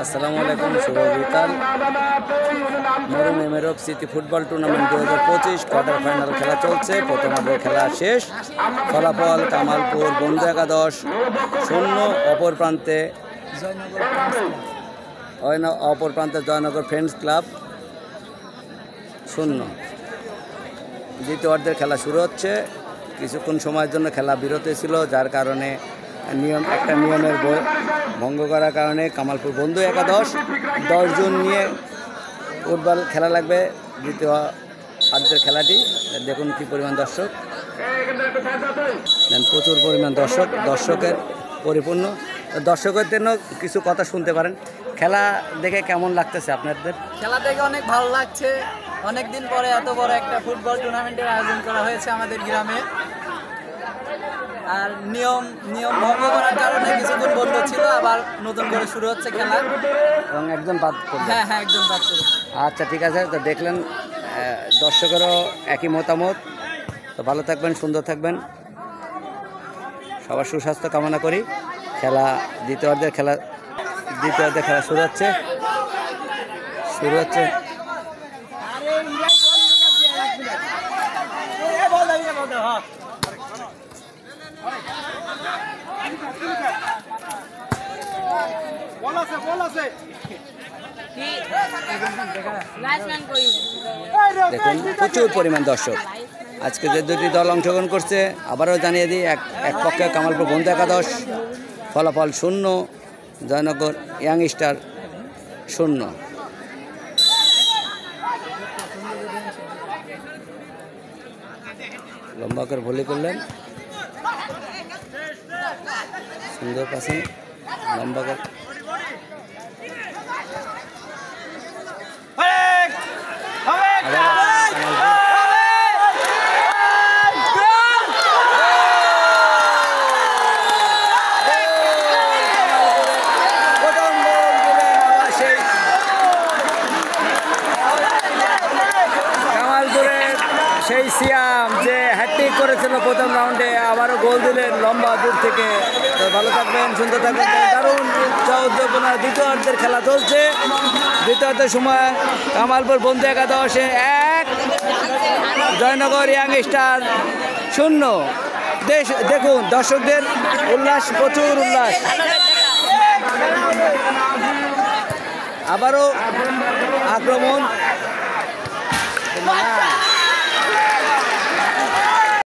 আসসালামু আলাইকুম, শুভ বিকাল। মরুম এমেরক city football tournament 2025 quarter final খেলা চলছে। প্রথমার্ধের খেলা শেষ। ফলাফল কামালপুর বন্ধু 11-0। অপর প্রান্তে জয়নগর ফ্রেন্ডস ক্লাব 0। দ্বিতীয়ার্ধের খেলা শুরু হচ্ছে। কিছুক্ষণ সময়ের জন্য খেলা বিরতি ছিল, যার কারণে নিয়মের ভঙ্গ করার কারণে কামালপুর বন্ধু 10 জন নিয়ে ফুটবল খেলা লাগবে দ্বিতীয় অর্ধের খেলাটি। দেখুন কি পরিমাণ দর্শক, প্রচুর পরিমাণ দর্শকের পরিপূর্ণ। দর্শকের জন্য কিছু কথা শুনতে পারেন। খেলা দেখে কেমন লাগতেছে আপনাদের? খেলা দেখে অনেক ভালো লাগছে। অনেক দিন পরে এত বড় একটা ফুটবল টুর্নামেন্টের আয়োজন করা হয়েছে আমাদের গ্রামে। আর নিয়ম ভঙ্গ করার কারণে কিছুক্ষণ বন্ধ ছিল, আবার নতুন করে শুরু হচ্ছে খেলা। এবং একজন বাদ করবে। হ্যাঁ, একজন বাদ করবে। আচ্ছা, ঠিক আছে। তো দেখলেন দর্শকেরও একই মতামত। তো ভালো থাকবেন, সুন্দর থাকবেন, সবার সুস্বাস্থ্য কামনা করি। দ্বিতীয়ার্ধের খেলা শুরু হচ্ছে। দেখুন প্রচুর পরিমাণ দর্শক। আজকে যে দুটি দল অংশগ্রহণ করছে আবারও জানিয়ে দিই, এক পক্ষে কামালপুর বন্ধু 11, ফলাফল 0, জয়নগর ইয়াং স্টার 0। লম্বা করে ভলি করলেন, সুন্দর পাশে লম্বা করে। সেই সিয়াম যে হ্যাট্রিক করেছিল প্রথম রাউন্ডে, আবারও গোল দিলেন লম্বা দূর থেকে। তো ভালো থাকবেন, সুন্দর থাকবেন। দারুণ উদ্দীপনা। দ্বিতীয়ার্ধের খেলা চলছে। দ্বিতীয়ার্ধের সময় কামালপুর বন্ধু 11 1, জয়নগর ইয়াং স্টার 0। দেখুন দর্শকদের উল্লাস, প্রচুর উল্লাস। আবারও আক্রমণ।